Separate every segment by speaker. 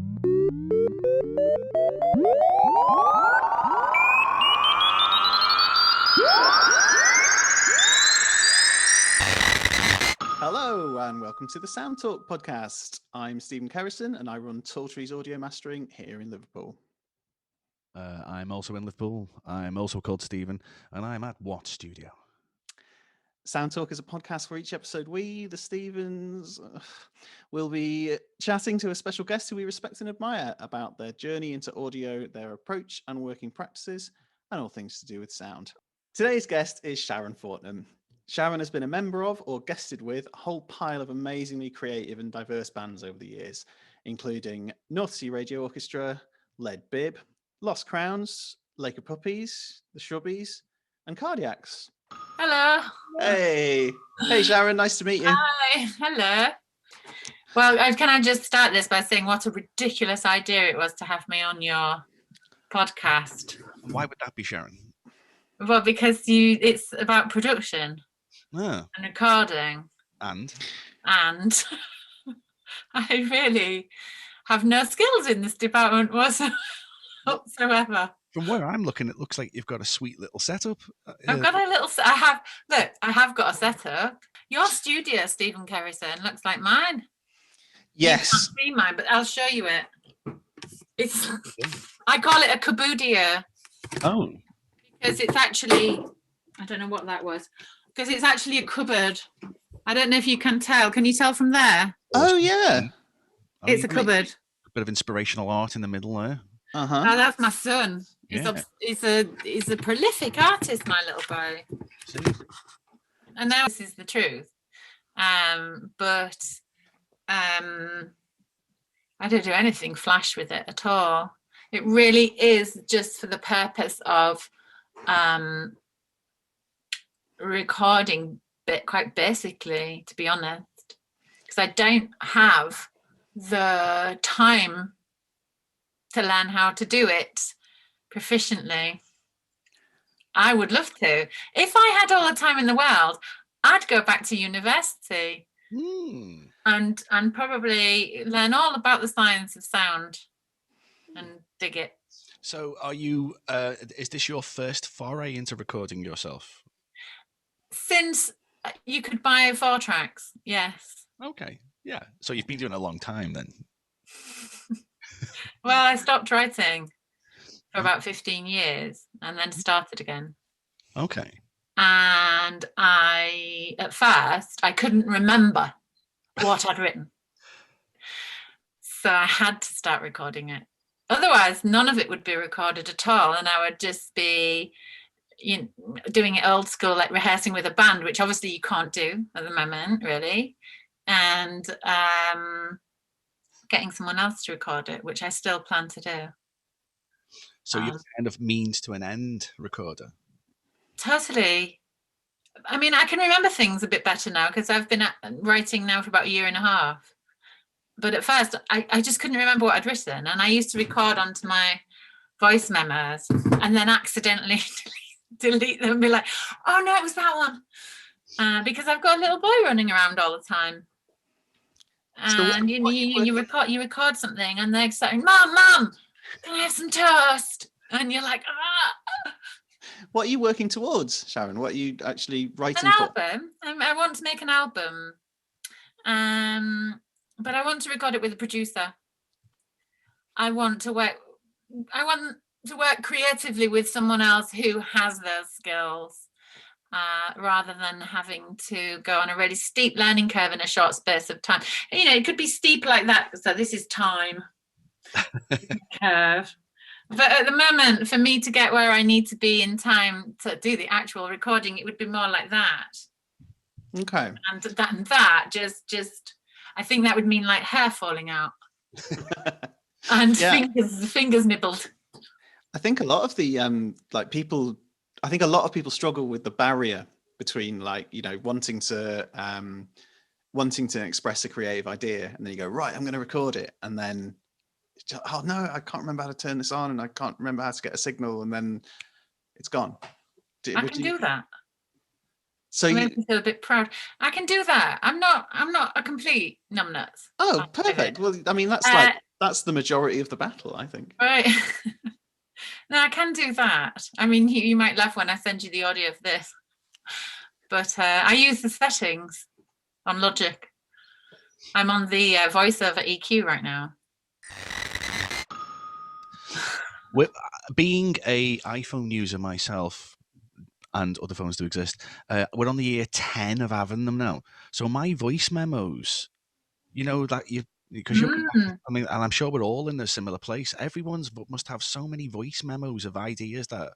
Speaker 1: Hello and welcome to the Sound Talk podcast. I'm Stephen Kerrison and I run Tall Trees Audio Mastering here in Liverpool.
Speaker 2: I'm also in Liverpool. I'm also called Stephen and I'm at What Studio?
Speaker 1: Sound Talk is a podcast where each episode we, the Stephens, will be chatting to a special guest who we respect and admire about their journey into audio, their approach and working practices, and all things to do with sound. Today's guest is Sharron Fortnam. Sharron has been a member of or guested with a whole pile of amazingly creative and diverse bands over the years, including North Sea Radio Orchestra, Lead Bib, Lost Crowns, Lake of Puppies, the Shrubbies, and Cardiacs.
Speaker 3: Hello.
Speaker 1: Hey. Hey, Sharron. Nice to meet you.
Speaker 3: Hi. Hello. Well, can I just start this by saying what a ridiculous idea it was to have me on your podcast?
Speaker 2: Why would that be, Sharron?
Speaker 3: Well, because it's about production and recording.
Speaker 2: And
Speaker 3: I really have no skills in this department whatsoever.
Speaker 2: From where I'm looking, it looks like you've got a sweet little setup.
Speaker 3: I've got a little. I have got a setup. Your studio, Stephen Kerrison, looks like mine.
Speaker 1: Yes.
Speaker 3: You can't see mine, but I'll show you it. I call it a caboodie.
Speaker 2: Oh.
Speaker 3: Because it's actually, I don't know what that was. Because it's actually a cupboard. I don't know if you can tell. Can you tell from there?
Speaker 1: Oh, yeah.
Speaker 3: It's a cupboard.
Speaker 2: A bit of inspirational art in the middle there.
Speaker 1: Uh-huh.
Speaker 3: Oh, that's my son.
Speaker 2: Yeah.
Speaker 3: He's a prolific artist, my little boy. And now this is the truth. But I don't do anything flash with it at all. It really is just for the purpose of recording quite basically, to be honest, because I don't have the time to learn how to do it proficiently. I would love to. If I had all the time in the world, I'd go back to university and probably learn all about the science of sound and dig it.
Speaker 2: So are you, is this your first foray into recording yourself?
Speaker 3: Since you could buy 4 tracks, yes.
Speaker 2: Okay, yeah. So you've been doing it a long time then.
Speaker 3: Well, I stopped writing for about 15 years and then started again.
Speaker 2: Okay.
Speaker 3: And at first, I couldn't remember what I'd written. So I had to start recording it. Otherwise, none of it would be recorded at all. And I would just be doing it old school, like rehearsing with a band, which obviously you can't do at the moment, really. And getting someone else to record it, which I still plan to do.
Speaker 2: So you're kind of means to an end recorder.
Speaker 3: Totally. I mean, I can remember things a bit better now because I've been writing now for about a year and a half. But at first, I just couldn't remember what I'd written. And I used to record onto my voice memos and then accidentally delete them and be like, oh, no, it was that one. Because I've got a little boy running around all the time. And you record something and they're saying, Mom, can I have some toast? And you're like, ah.
Speaker 1: What are you working towards, Sharron? What are you actually writing
Speaker 3: an
Speaker 1: for?
Speaker 3: Album. I want to make an album. But I want to record it with a producer. I want to work creatively with someone else who has those skills, rather than having to go on a really steep learning curve in a short space of time. It could be steep like that. So this is time curve. But at the moment, for me to get where I need to be in time to do the actual recording, it would be more like that.
Speaker 1: Okay.
Speaker 3: And that just I think that would mean like hair falling out and fingers nibbled.
Speaker 1: I think a lot of the people struggle with the barrier between wanting to express a creative idea, and then you go, right, I'm going to record it, and then oh no, I can't remember how to turn this on, and I can't remember how to get a signal, and then it's gone.
Speaker 3: I can do that.
Speaker 1: So
Speaker 3: I feel a bit proud. I can do that. I'm not a complete numbnuts.
Speaker 1: Oh, perfect. Well, I mean, that's That's the majority of the battle, I think.
Speaker 3: Right. No, I can do that. I mean, you might laugh when I send you the audio of this, but I use the settings on Logic. I'm on the voiceover EQ right now.
Speaker 2: Being a iPhone user myself, and other phones do exist, we're on the year 10 of having them now. So my voice memos, that because I mean, and I'm sure we're all in a similar place. Everyone's must have so many voice memos of ideas that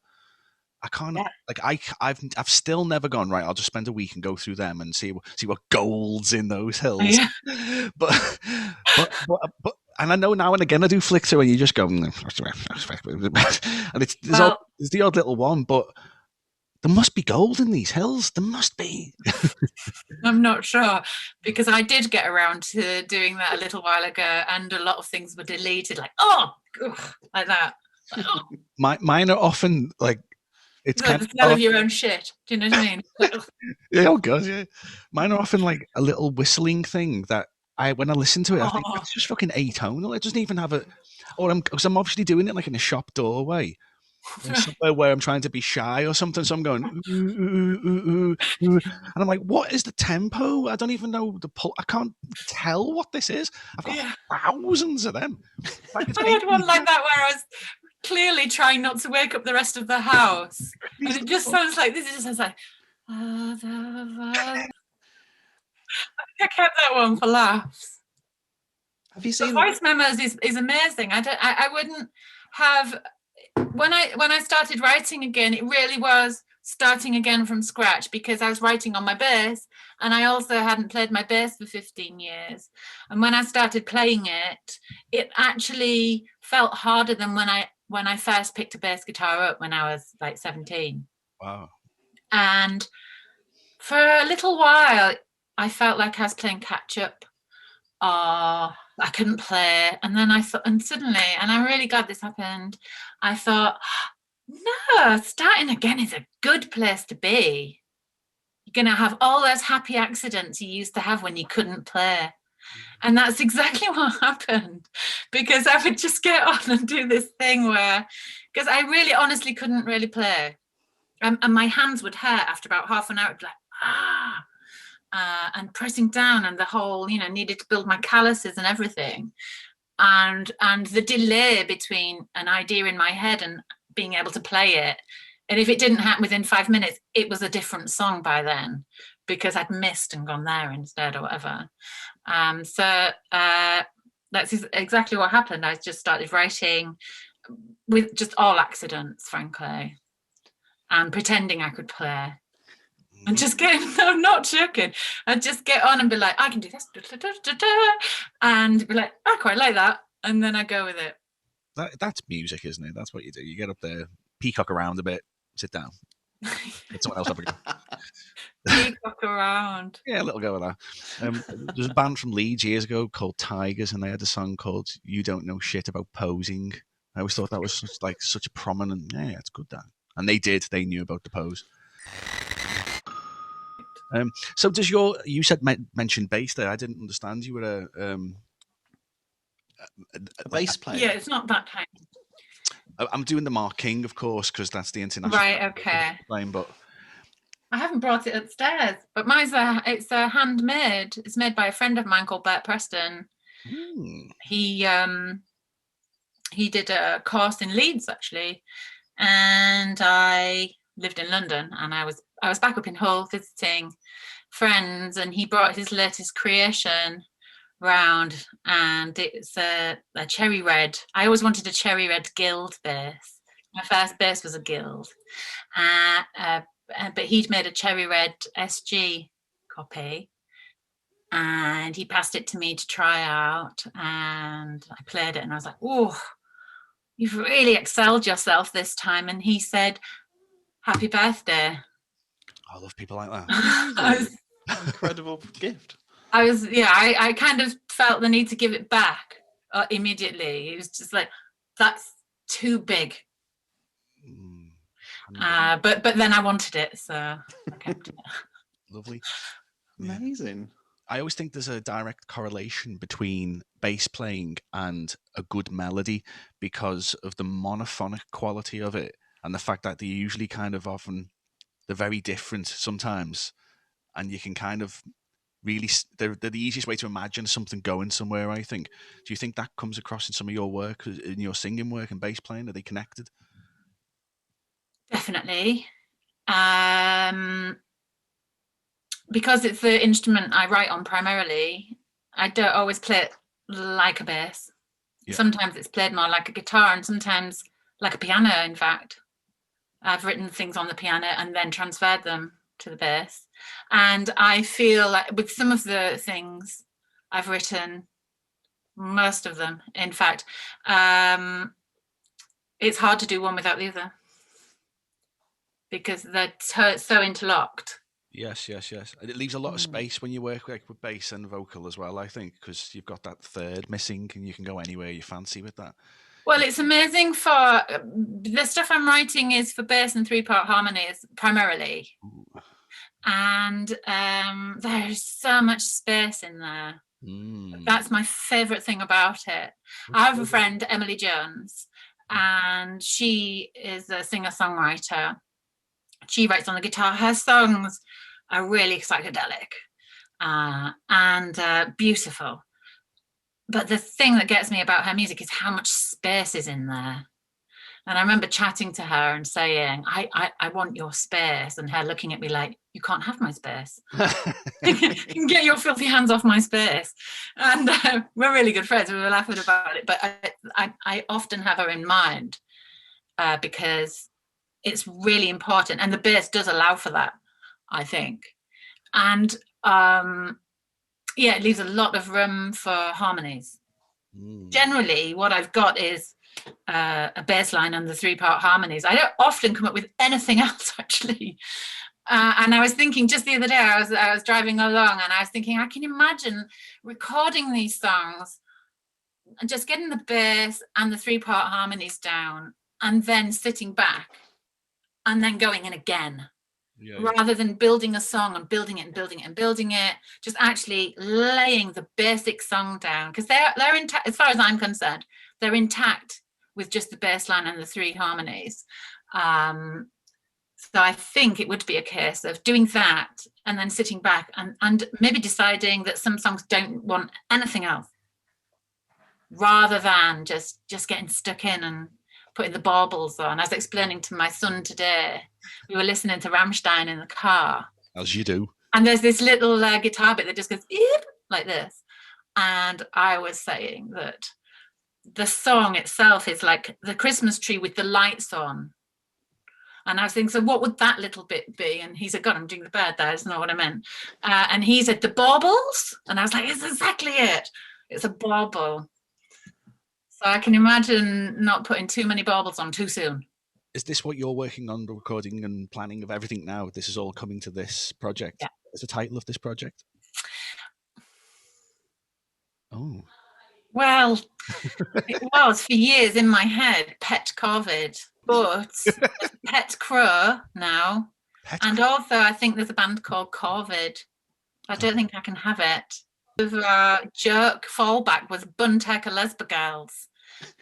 Speaker 2: I can't.
Speaker 3: Yeah.
Speaker 2: Like I've still never gone right. I'll just spend a week and go through them and see what gold's in those hills.
Speaker 3: Yeah.
Speaker 2: But and I know now and again I do flick through and you just go, and there's the odd little one, but there must be gold in these hills. There must be.
Speaker 3: I'm not sure, because I did get around to doing that a little while ago, and a lot of things were deleted, like like that. Like,
Speaker 2: Mine are often like
Speaker 3: it's kind of the smell of your own shit. Do you know what I mean?
Speaker 2: Yeah, oh god, yeah. Mine are often like a little whistling thing that when I listen to it, I think it's just fucking atonal. It doesn't even have a, because I'm obviously doing it like in a shop doorway. Somewhere where I'm trying to be shy or something, so I'm going and I'm like, what is the tempo? I don't even know I can't tell what this is. I've got thousands of them.
Speaker 3: I had one like that where I was clearly trying not to wake up the rest of the house, and it just sounds like this. It just sounds like I kept that one for laughs.
Speaker 1: Have you seen
Speaker 3: voice memos is amazing. I wouldn't have. When I started writing again, it really was starting again from scratch, because I was writing on my bass, and I also hadn't played my bass for 15 years. And when I started playing it, it actually felt harder than when I first picked a bass guitar up when I was like 17.
Speaker 2: Wow. And
Speaker 3: for a little while, I felt like I was playing catch up. I couldn't play. And then I thought, and suddenly, and I'm really glad this happened, I thought, no, starting again is a good place to be. You're going to have all those happy accidents you used to have when you couldn't play. And that's exactly what happened, because I would just get on and do this thing where, because I really honestly couldn't really play. And my hands would hurt after about half an hour. I'd be like, and pressing down, and the whole, needed to build my calluses and everything. And the delay between an idea in my head and being able to play it. And if it didn't happen within 5 minutes, it was a different song by then, because I'd missed and gone there instead or whatever. So that's exactly what happened. I just started writing with just all accidents, frankly, and pretending I could play. And just I'm not joking. I'd just get on and be like, I can do this. And be like, I quite like that. And then I go with it.
Speaker 2: That's music, isn't it? That's what you do. You get up there, peacock around a bit, sit down. Let someone else have a go.
Speaker 3: Peacock around.
Speaker 2: Yeah, a little go with that. There's a band from Leeds years ago called Tigers, and they had a song called You Don't Know Shit About Posing. I always thought that was such a prominent, it's good, that. And they knew about the pose. So does you said mentioned bass there? I didn't understand you were
Speaker 1: a bass player.
Speaker 3: Yeah, it's not that time.
Speaker 2: I'm doing the Mark King, of course, because that's the international.
Speaker 3: Right. Okay.
Speaker 2: Playing, but
Speaker 3: I haven't brought it upstairs. But mine's it's handmade. It's made by a friend of mine called Bert Preston. He did a course in Leeds actually, and I lived in London, and I was back up in Hull visiting friends, and he brought his latest creation round, and it's a cherry red. I always wanted a cherry red Guild bass. My first bass was a Guild, but he'd made a cherry red SG copy, and he passed it to me to try out, and I played it, and I was like, oh, you've really excelled yourself this time. And he said, happy birthday.
Speaker 2: I love people like that.
Speaker 1: Incredible gift.
Speaker 3: I kind of felt the need to give it back immediately. It was just like, that's too big. But then I wanted it, so I kept it.
Speaker 2: Lovely.
Speaker 1: Amazing.
Speaker 2: I always think there's a direct correlation between bass playing and a good melody because of the monophonic quality of it and the fact that they're usually kind of often they're very different sometimes, and you can kind of really they're the easiest way to imagine something going somewhere. I think. Do you think that comes across in some of your work, in your singing work and bass playing? Are they connected?
Speaker 3: Definitely. Because it's the instrument I write on primarily, I don't always play it like a bass. Yeah. Sometimes it's played more like a guitar and sometimes like a piano, in fact. I've written things on the piano and then transferred them to the bass. And I feel like with some of the things I've written, most of them, in fact, it's hard to do one without the other because they're so interlocked.
Speaker 2: Yes. And it leaves a lot of space when you work with bass and vocal as well, I think, because you've got that third missing and you can go anywhere you fancy with that.
Speaker 3: Well, it's amazing for the stuff I'm writing is for bass and 3-part harmonies primarily. Ooh. And there's so much space in there. That's my favourite thing about it. I have a friend, Emily Jones, and she is a singer-songwriter. She writes on the guitar. Her songs are really psychedelic and beautiful. But the thing that gets me about her music is how much space is in there. And I remember chatting to her and saying, I want your space. And her looking at me like, you can't have my space. Get your filthy hands off my space. And we're really good friends. We were laughing about it. But I often have her in mind because it's really important. And the bass does allow for that, I think. And it leaves a lot of room for harmonies. Generally, what I've got is a bass line and the 3-part harmonies. I don't often come up with anything else, actually. And I was thinking just the other day, I was driving along and I was thinking, I can imagine recording these songs and just getting the bass and the 3-part harmonies down and then sitting back and then going in again. Rather than building a song and building it and building it and building it, just actually laying the basic song down, because they're intact, as far as I'm concerned, they're intact with just the bass line and the 3 harmonies. So I think it would be a case of doing that and then sitting back and maybe deciding that some songs don't want anything else, rather than just getting stuck in and putting the Baubles on. I was explaining to my son today, we were listening to Rammstein in the car.
Speaker 2: As you do.
Speaker 3: And there's this little guitar bit that just goes like this. And I was saying that the song itself is like the Christmas tree with the lights on. And I was thinking, so what would that little bit be? And he said, God, I'm doing the bird there. That's not what I meant. And he said, the Baubles? And I was like, it's exactly it. It's a bauble. So I can imagine not putting too many baubles on too soon.
Speaker 2: Is this what you're working on, the recording and planning of everything now? This is all coming to this project?
Speaker 3: Yeah.
Speaker 2: What's the title of this project? Oh.
Speaker 3: Well, it was for years in my head, Pet COVID, but Pet Crow now. And also I think there's a band called Corvid. I don't think I can have it. The joke fallback was Buntek Lesba Girls.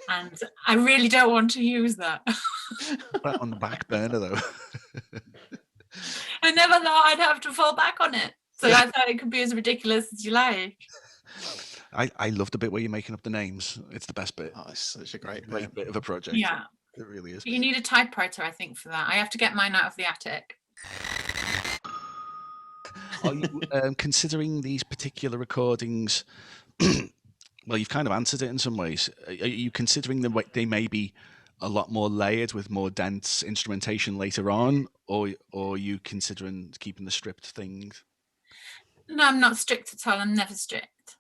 Speaker 3: And I really don't want to use that.
Speaker 2: Put on the back burner, though.
Speaker 3: I never thought I'd have to fall back on it. So I thought it could be as ridiculous as you like.
Speaker 2: I love the bit where you're making up the names. It's the best bit.
Speaker 1: Oh, it's such a great
Speaker 2: bit of a project.
Speaker 3: Yeah.
Speaker 2: It really is.
Speaker 3: You need a typewriter, I think, for that. I have to get mine out of the attic.
Speaker 2: Are you considering these particular recordings? Well, you've kind of answered it in some ways. Are you considering they may be a lot more layered with more dense instrumentation later on, or are you considering keeping the stripped things?
Speaker 3: No, I'm not strict at all. I'm never strict.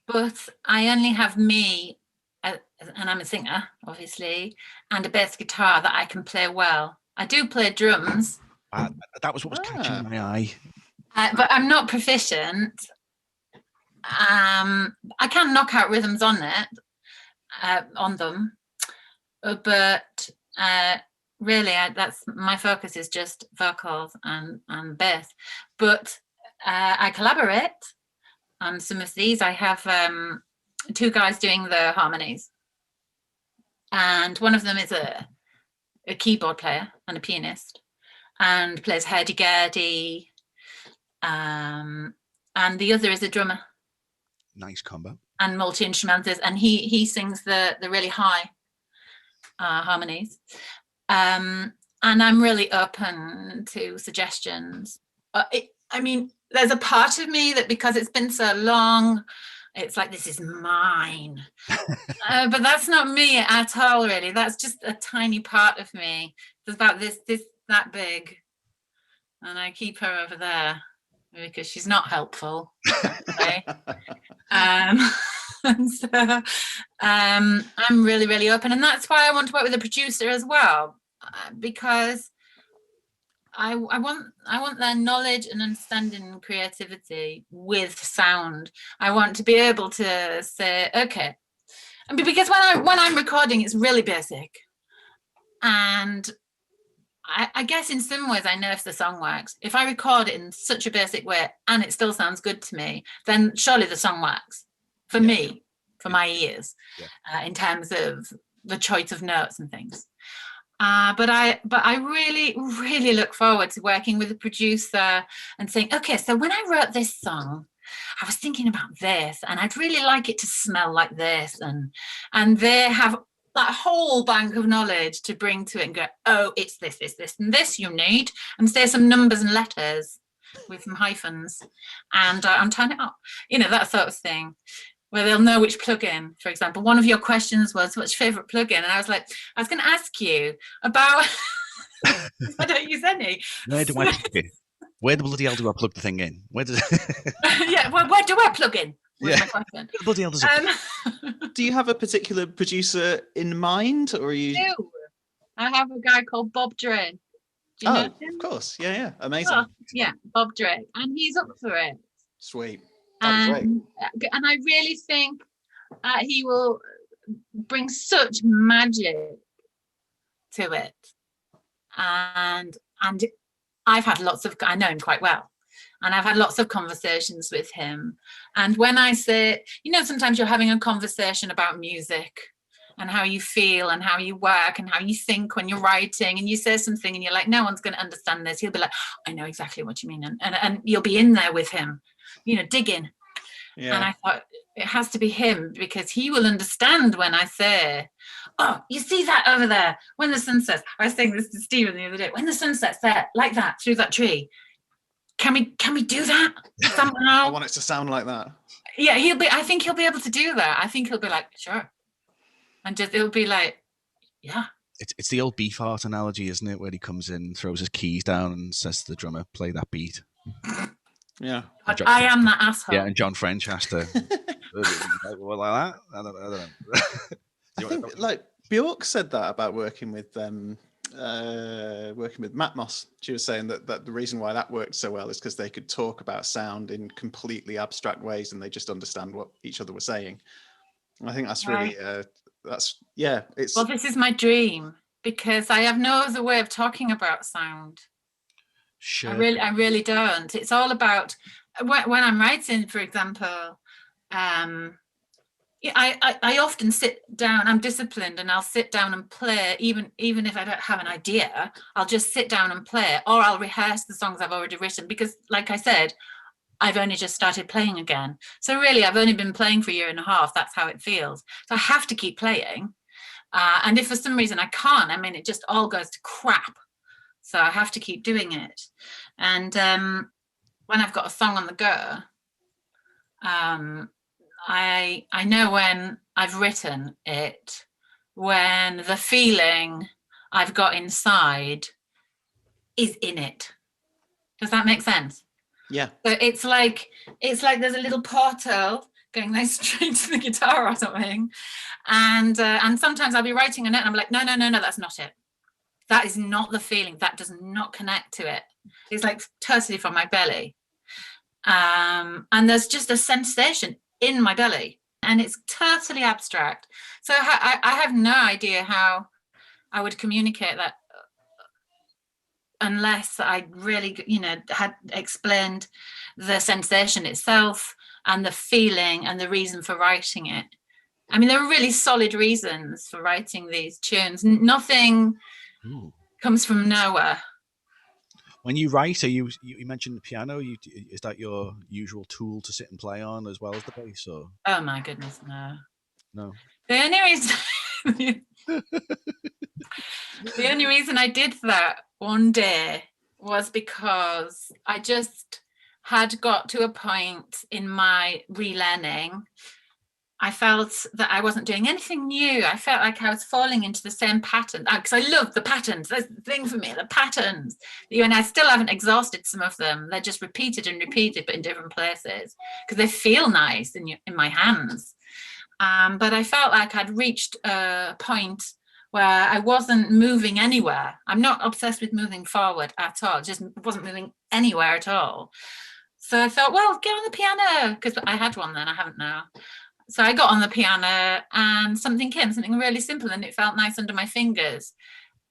Speaker 3: But I only have me, and I'm a singer, obviously, and a bass guitar that I can play well. I do play drums.
Speaker 2: That was what was catching my eye.
Speaker 3: But I'm not proficient. I can knock out rhythms on them, but really, that's my focus is just vocals and bass. But I collaborate on some of these. I have 2 guys doing the harmonies, and one of them is a keyboard player and a pianist, and plays hurdy-gurdy, and the other is a drummer.
Speaker 2: Nice combo.
Speaker 3: And multi-instrumentist, and he sings the really high harmonies. And I'm really open to suggestions. I mean, there's a part of me that, because it's been so long, it's like, this is mine. But that's not me at all, really. That's just a tiny part of me. It's about that big. And I keep her over there because she's not helpful. Okay? And so I'm really, really open. And that's why I want to work with a producer as well, because I want their knowledge and understanding and creativity with sound. I want to be able to say, okay, because when I'm recording, it's really basic, and I guess in some ways I know if the song works. If I record it in such a basic way and it still sounds good to me, then surely the song works for me, for my ears, in terms of the choice of notes and things. But I really, really look forward to working with a producer and saying, okay, so when I wrote this song, I was thinking about this, and I'd really like it to smell like this, and they have that whole bank of knowledge to bring to it and go, oh, it's this, and this you need, and say some numbers and letters with some hyphens, and turn it up, that sort of thing, where they'll know which plugin. For example, one of your questions was, what's your favourite plugin? And I was like, I was going to ask you about, I don't use any.
Speaker 2: Where do I plug it? Where the bloody hell do I plug the thing in? Where does
Speaker 3: yeah, where do I plug in?
Speaker 2: Yeah. My question. Bloody hell does
Speaker 1: it... Do you have a particular producer in mind, or are you?
Speaker 3: I have a guy called Bob Drake. Do you know him?
Speaker 1: Of course, yeah, amazing.
Speaker 3: Oh, yeah, Bob Drake, and he's up for it.
Speaker 1: Sweet.
Speaker 3: And I really think he will bring such magic to it, and I've had I know him quite well, and I've had lots of conversations with him. And when I say, sometimes you're having a conversation about music and how you feel and how you work and how you think when you're writing, and you say something and you're like, no one's going to understand this. He'll be like, I know exactly what you mean, and you'll be in there with him, digging. Yeah. And I thought, it has to be him, because he will understand when I say, oh, you see that over there when the sun sets. I was saying this to Stephen the other day, when the sun sets there like that through that tree, can we do that somehow?
Speaker 1: I want it to sound like that.
Speaker 3: Yeah, I think he'll be able to do that. I think he'll be like, sure, and it'll be like, yeah.
Speaker 2: It's the old beef art analogy, isn't it, where he comes in, throws his keys down and says to the drummer, play that beat.
Speaker 1: Yeah,
Speaker 3: I am that asshole.
Speaker 2: Yeah, and John French has to well, like that. I don't know.
Speaker 1: I think like Bjork said that about working with Matt Moss. She was saying that the reason why that worked so well is because they could talk about sound in completely abstract ways, and they just understand what each other were saying. And I think that's really it's.
Speaker 3: Well, this is my dream, because I have no other way of talking about sound.
Speaker 2: Sure.
Speaker 3: I really don't. It's all about when I'm writing, for example. I often sit down. I'm disciplined, and I'll sit down and play, even if I don't have an idea. I'll just sit down and play, or I'll rehearse the songs I've already written, because, like I said, I've only just started playing again. So really, I've only been playing for a year and a half. That's how it feels. So I have to keep playing. And if for some reason I can't, it just all goes to crap. So I have to keep doing it. And when I've got a song on the go, I know when I've written it, when the feeling I've got inside is in it. Does that make sense?
Speaker 1: Yeah.
Speaker 3: So it's like there's a little portal going like straight to the guitar or something, and sometimes I'll be writing a note and I'm like, no, that's not it. That is not the feeling. That does not connect to it. It's like totally from my belly. And there's just a sensation in my belly, and it's totally abstract. So I have no idea how I would communicate that unless I really, had explained the sensation itself and the feeling and the reason for writing it. I mean, there are really solid reasons for writing these tunes. Nothing comes from nowhere.
Speaker 2: When you write, you mentioned the piano. Is that your usual tool to sit and play on as well as the bass? Or
Speaker 3: oh my goodness, no.
Speaker 2: The
Speaker 3: only reason I did that one day was because I just had got to a point in my relearning. I felt that I wasn't doing anything new. I felt like I was falling into the same pattern, because I love the patterns. That's the thing for me, the patterns. And I still haven't exhausted some of them. They're just repeated and repeated, but in different places, because they feel nice in my hands. But I felt like I'd reached a point where I wasn't moving anywhere. I'm not obsessed with moving forward at all. Just wasn't moving anywhere at all. So I thought, well, get on the piano, because I had one then, I haven't now. So I got on the piano and something really simple, and it felt nice under my fingers.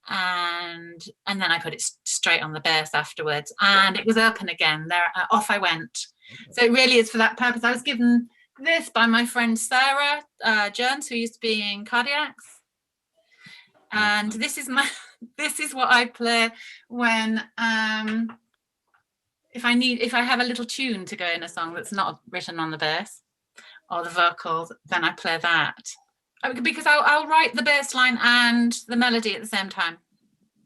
Speaker 3: And then I put it straight on the bass afterwards, and it was open again. Off I went. So it really is for that purpose. I was given this by my friend Sarah Jones, who used to be in Cardiacs. And this is what I play when if I have a little tune to go in a song that's not written on the bass or the vocals, then I play that, because I'll write the bass line and the melody at the same time.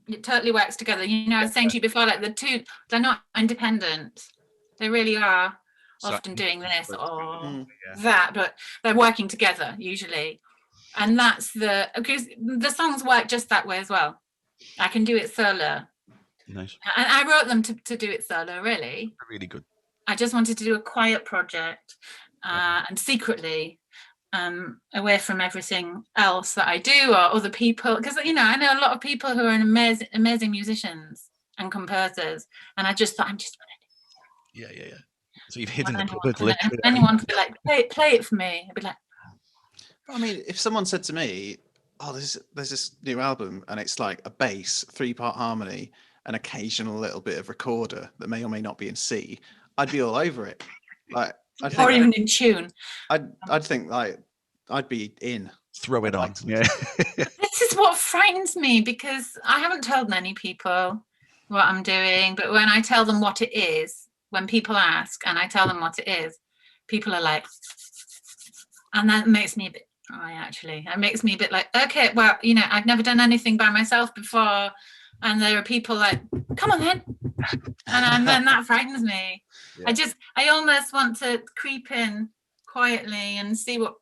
Speaker 3: It totally works together. I was saying to you before, like the two, they're not independent. They really are often doing this or that, but they're working together usually. And that's because the songs work just that way as well. I can do it solo.
Speaker 2: Nice.
Speaker 3: And I wrote them to do it solo, really.
Speaker 2: Really good.
Speaker 3: I just wanted to do a quiet project and secretly, away from everything else that I do or other people. Because, I know a lot of people who are amazing musicians and composers. And I just thought, I'm just going to do it.
Speaker 2: Yeah. So you've hidden the cupboard, literally.
Speaker 3: If anyone could be like, play it for me, I'd be like,
Speaker 1: I mean, if someone said to me, oh, there's this new album and it's like a bass, 3-part harmony, an occasional little bit of recorder that may or may not be in C, I'd be all over it. Like,
Speaker 3: or even in tune.
Speaker 1: I'd think like I'd be in.
Speaker 2: Throw it on. Yeah.
Speaker 3: This is what frightens me, because I haven't told many people what I'm doing, but when I tell them what it is, when people ask and I tell them what it is, people are like, and that makes me a bit. It makes me a bit like, okay, well, I've never done anything by myself before, and there are people like, come on then, and then that frightens me. Yeah. I almost want to creep in quietly and see what.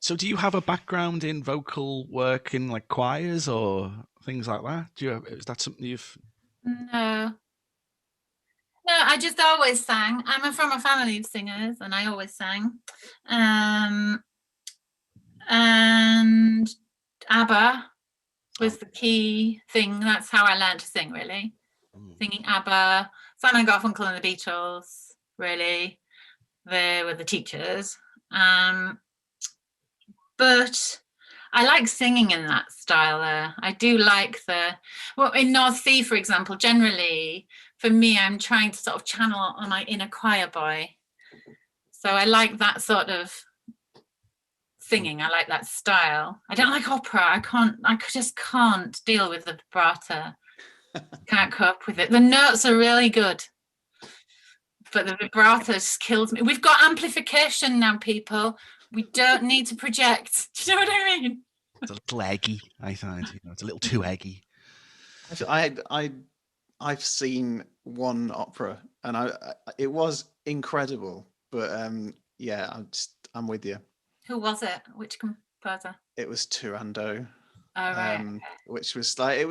Speaker 2: So, do you have a background in vocal work in like choirs or things like that? Is that something you've?
Speaker 3: No, I just always sang. I'm from a family of singers, and I always sang. And ABBA was the key thing. That's how I learned to sing, really. Singing ABBA, Simon & Garfunkel and the Beatles, really. They were the teachers. But I like singing in that style there. I do like in North Sea, for example, generally, for me, I'm trying to sort of channel on my inner choir boy. So I like that sort of singing. I like that style. I don't like opera. I just can't deal with the vibrato. Can't cope with it. The notes are really good, but the vibrato just kills me. We've got amplification now, people. We don't need to project. Do you know what I mean?
Speaker 2: It's a little eggy, I find. It's a little too eggy.
Speaker 1: I've seen one opera, and it was incredible. But I'm with you.
Speaker 3: Who was it? Which composer?
Speaker 1: It was Turandot.
Speaker 3: Oh, right.
Speaker 1: Which was like it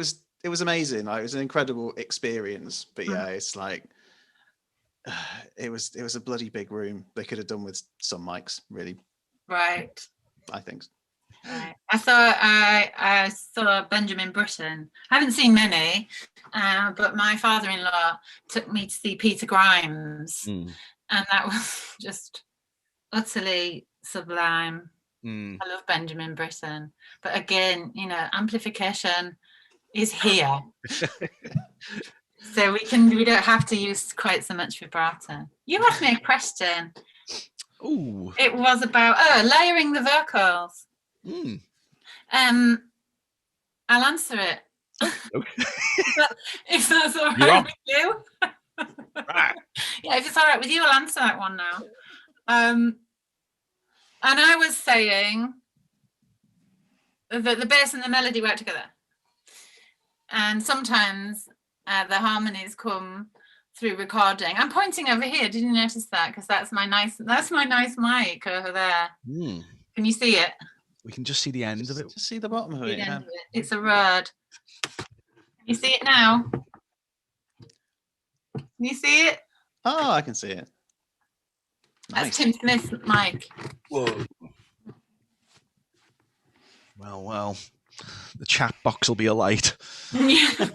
Speaker 1: was amazing. Like, it was an incredible experience. But it's like it was a bloody big room. They could have done with some mics, really.
Speaker 3: Right.
Speaker 1: I think.
Speaker 3: Right. I saw Benjamin Britten. I haven't seen many, but my father-in-law took me to see Peter Grimes, and that was just utterly sublime. I love Benjamin Britten, but again, amplification is here. So we don't have to use quite so much vibrato. You asked me a question.
Speaker 2: Ooh.
Speaker 3: It was about layering the vocals. I'll answer it.
Speaker 2: Okay.
Speaker 3: If that's all right with you.
Speaker 2: Right.
Speaker 3: Yeah, if it's all right with you, I'll answer that one now. And I was saying that the bass and the melody work together. And sometimes the harmonies come through recording. I'm pointing over here. Did you notice that? Because that's my nice mic over there. Can you see it?
Speaker 2: We can just see the end of it.
Speaker 1: Just see the bottom of it.
Speaker 3: The end of it. It's a rod. Can you see it now? Can you see it?
Speaker 1: Oh, I can see it. Nice.
Speaker 3: That's Tim Smith's mic.
Speaker 2: Whoa. Well, the chat box will be alight.
Speaker 3: I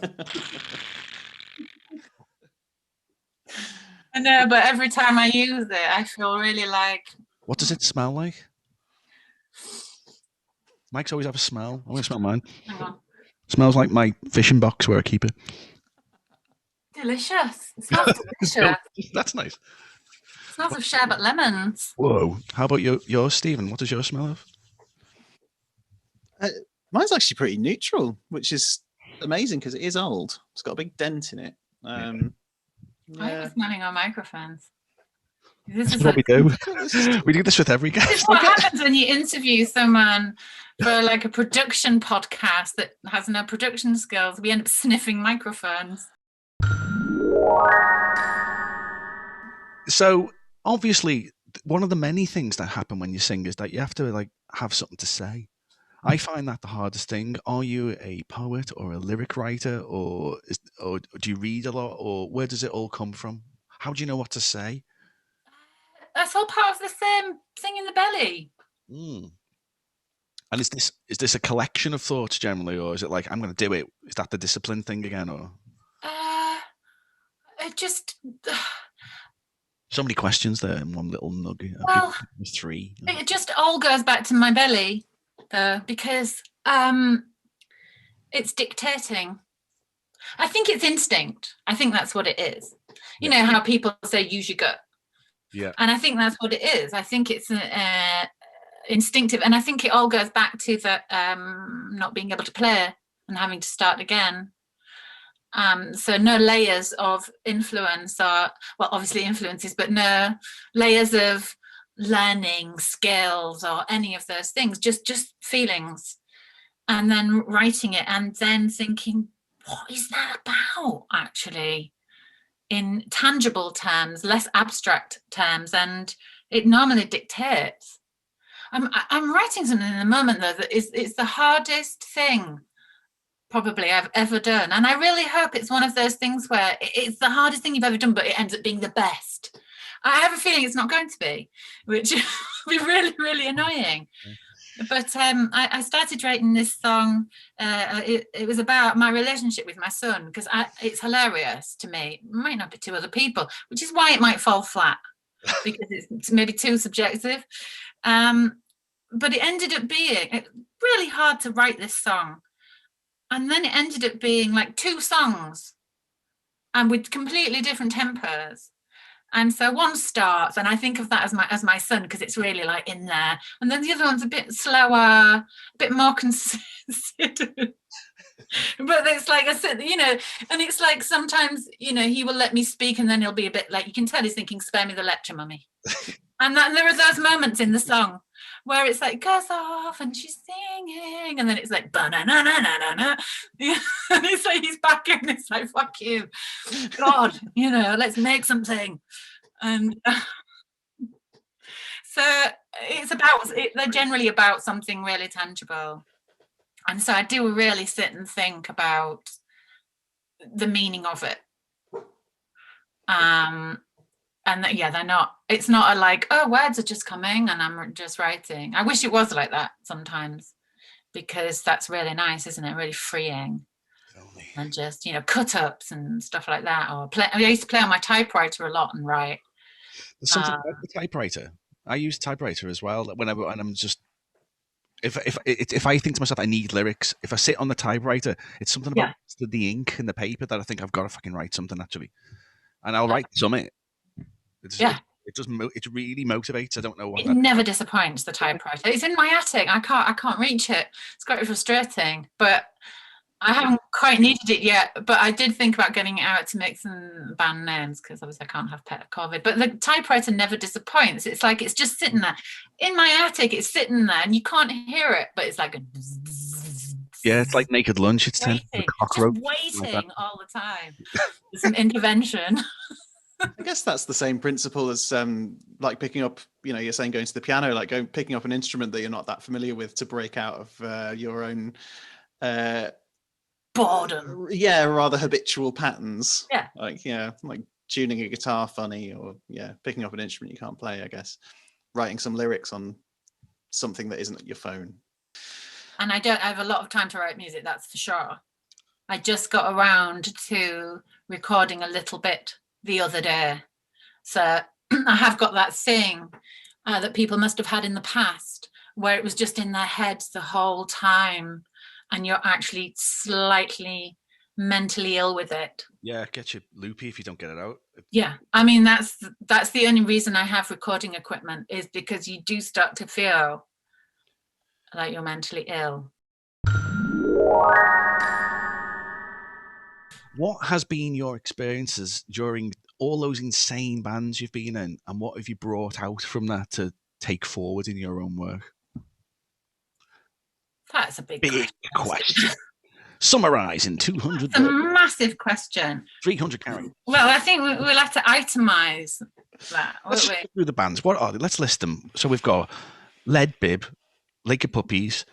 Speaker 3: know, but every time I use it, I feel really like...
Speaker 2: What does it smell like? Mics always have a smell. I'm going to smell mine.
Speaker 3: Hang on.
Speaker 2: Smells like my fishing box where I keep it.
Speaker 3: Delicious. It smells delicious.
Speaker 2: That's nice.
Speaker 3: It smells of sherbet lemons.
Speaker 2: Whoa. How about yours, Stephen? What does yours smell of?
Speaker 1: Mine's actually pretty neutral, which is amazing because it is old. It's got a big dent in it.
Speaker 3: I was smelling our microphones. This is
Speaker 2: what we do. We do this with every guest.
Speaker 3: This is what happens when you interview someone for like a production podcast that has no production skills. We end up sniffing microphones.
Speaker 2: So obviously, one of the many things that happen when you sing is that you have to like have something to say. I find that the hardest thing. Are you a poet or a lyric writer, or do you read a lot, or where does it all come from? How do you know what to say?
Speaker 3: That's all part of the same thing in the belly.
Speaker 2: And is this a collection of thoughts generally, or is it like I'm going to do it? Is that the discipline thing again, or?
Speaker 3: It just.
Speaker 2: So many questions there in one little nugget.
Speaker 3: Well,
Speaker 2: three.
Speaker 3: It just all goes back to my belly, though, because it's dictating. I think it's instinct. I think that's what it is. You know how people say use your gut.
Speaker 2: Yeah.
Speaker 3: And I think that's what it is. I think it's instinctive, and I think it all goes back to that not being able to play and having to start again. So no layers of influence, or well, obviously influences, but no layers of learning skills or any of those things. Just feelings, and then writing it, and then thinking, what is that about actually? In tangible terms, less abstract terms, and it normally dictates. I'm writing something in the moment though that it's the hardest thing probably I've ever done, and I really hope it's one of those things where it's the hardest thing you've ever done, but it ends up being the best. I have a feeling it's not going to be, which would be really, really annoying. But I started writing this song. It was about my relationship with my son, because it's hilarious to me. It might not be to other people, which is why it might fall flat, because it's maybe too subjective. But it ended up being really hard to write this song. And then it ended up being like 2 songs, and with completely different tempos. And so one starts, and I think of that as my son, because it's really like in there. And then the other one's a bit slower, a bit more considered. But it's like, and it's like sometimes, he will let me speak, and then he'll be a bit like, you can tell he's thinking, spare me the lecture, mummy. And there are those moments in the song where it's like, goes off and she's singing, and then it's like, ba-na-na-na-na-na-na. And it's like, he's back in, it's like, fuck you, God, let's make something. And so they're generally about something really tangible. And so I do really sit and think about the meaning of it. And they're not, it's not words are just coming and I'm just writing. I wish it was like that sometimes, because that's really nice, isn't it? Really freeing. Totally. And just, cut ups and stuff like that. Or I used to play on my typewriter a lot and write.
Speaker 2: There's something about the typewriter. I use typewriter as well. When I'm just If I think to myself, I need lyrics. If I sit on the typewriter, it's something about the ink and the paper that I think I've got to fucking write something actually, and I'll write something. It really motivates. I don't know what.
Speaker 3: It never disappoints, the typewriter. It's in my attic. I can't reach it. It's quite frustrating, but I haven't quite needed it yet. But I did think about getting it out to make some band names, because obviously I can't have pet COVID. But the typewriter never disappoints. It's like it's just sitting there in my attic. It's sitting there, and you can't hear it, but it's like a.
Speaker 2: Yeah, it's like Naked Lunch. It's
Speaker 3: waiting, just waiting all the time. There's some intervention.
Speaker 1: I guess that's the same principle as like picking up, you're saying going to the piano, like picking up an instrument that you're not that familiar with to break out of your own
Speaker 3: boredom.
Speaker 1: Yeah, rather habitual patterns.
Speaker 3: Yeah.
Speaker 1: Like tuning a guitar funny, or picking up an instrument you can't play, I guess. Writing some lyrics on something that isn't your phone. And I don't have a lot of time to write music, that's for sure. I just got around to recording a little bit the other day. So I have got that thing that people must have had in the past, where it was just in their heads the whole time, and you're actually slightly mentally ill with it.
Speaker 2: Yeah, it gets you loopy if you don't get it out.
Speaker 3: Yeah, I mean, that's the only reason I have recording equipment, is because you do start to feel like you're mentally ill.
Speaker 2: What has been your experiences during all those insane bands you've been in, and what have you brought out from that to take forward in your own work?
Speaker 3: That's a big
Speaker 2: question. Summarise in 200
Speaker 3: It's a massive question.
Speaker 2: 300 characters.
Speaker 3: Well, I think we'll have to itemise that.
Speaker 2: Let's go through the bands. What are they? Let's list them. So we've got Lead Bib, Lake of Puppies,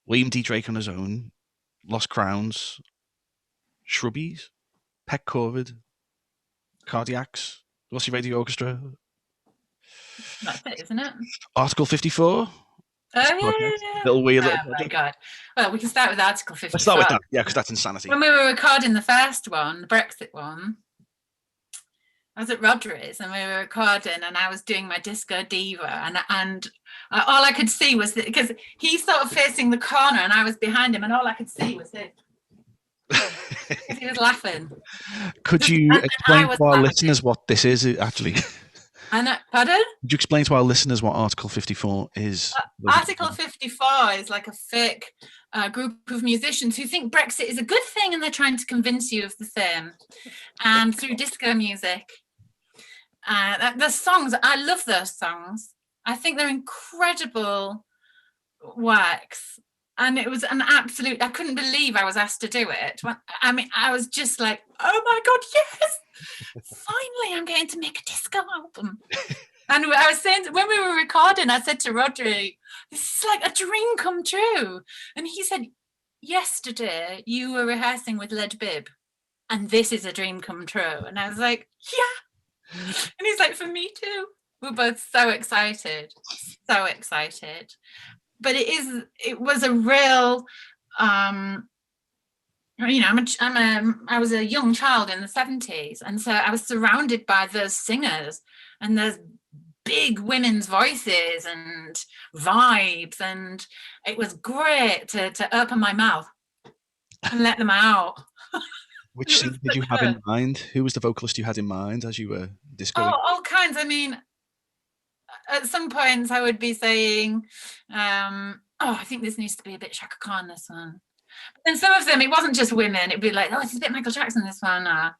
Speaker 2: William D. Drake on his own, Lost Crowns, Shrubbies, Pet COVID, Cardiacs, North Sea Radio Orchestra.
Speaker 3: That's it, isn't it?
Speaker 2: Article 54.
Speaker 3: Oh, yeah.
Speaker 2: Little weird.
Speaker 3: Oh, my God. Well, we can start with Article 54.
Speaker 2: Let's start with that, because that's insanity.
Speaker 3: When we were recording the first one, the Brexit one, I was at Rodri's and we were recording, and I was doing my Disco Diva, and all I could see was that, because he's sort of facing the corner and I was behind him, and all I could see was him. He was laughing.
Speaker 2: Could you explain to our listeners what this is actually?
Speaker 3: Pardon?
Speaker 2: Would you explain to our listeners what Article 54 is?
Speaker 3: Article 54 is like a fake group of musicians who think Brexit is a good thing, and they're trying to convince you of the same. And through disco music, the songs, I love those songs. I think they're incredible works. And it was an absolute, I couldn't believe I was asked to do it. I mean, I was just like, oh my God, yes! Finally, I'm getting to make a disco album. And I was saying, when we were recording, I said to Rodri, this is like a dream come true. And he said, yesterday you were rehearsing with Lead Bib, and this is a dream come true. And I was like, yeah. And he's like, for me too. We're both so excited, so excited. But it was a real, I was a young child in the 70s. And so I was surrounded by those singers and those big women's voices and vibes. And it was great to open my mouth and let them out.
Speaker 2: Which singer did you have in mind? Who was the vocalist you had in mind as you were discoing?
Speaker 3: Oh, all kinds. I mean, at some points I would be saying, I think this needs to be a bit Shaka Khan, this one. But then some of them, it wasn't just women. It'd be like, oh, it's a bit Michael Jackson, this one. And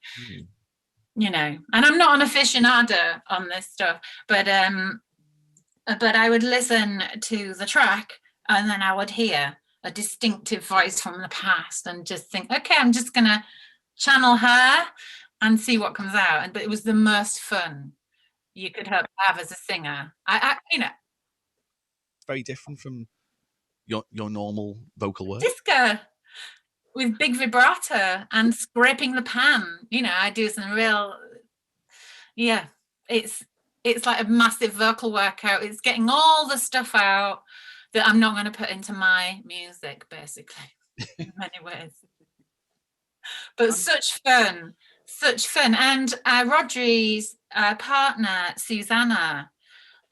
Speaker 3: I'm not an aficionado on this stuff, but I would listen to the track, and then I would hear a distinctive voice from the past and just think, okay, I'm just going to channel her and see what comes out. But it was the most fun you could have as a singer.
Speaker 2: Very different from your normal vocal work.
Speaker 3: Disco with big vibrato and scraping the pan. I do some real, it's like a massive vocal workout. It's getting all the stuff out that I'm not going to put into my music, basically, in many ways. But such fun. And Rodri's partner, Susanna,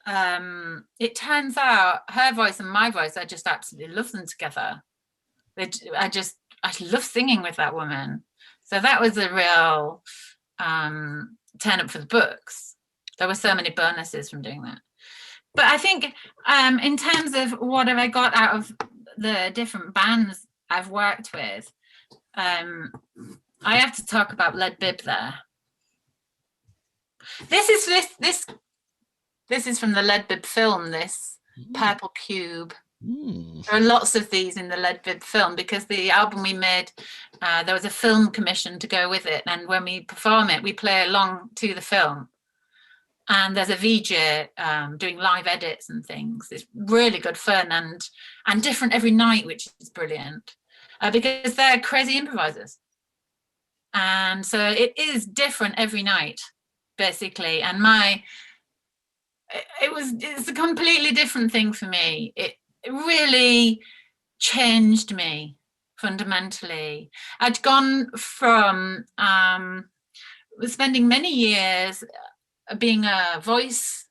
Speaker 3: it turns out her voice and my voice, I just absolutely love them together. I love singing with that woman. So that was a real turn up for the books. There were so many bonuses from doing that. But I think in terms of what have I got out of the different bands I've worked with, I have to talk about Lead Bib there. This is from the Lead Bib film, this purple cube. There are lots of these in the Lead Bib film because the album we made, there was a film commission to go with it, and when we perform it, we play along to the film. And there's a VJ doing live edits and things. It's really good fun and different every night, which is brilliant because they're crazy improvisers. And so it is different every night, basically. And it's a completely different thing for me. It really changed me fundamentally. I'd gone from spending many years being a voice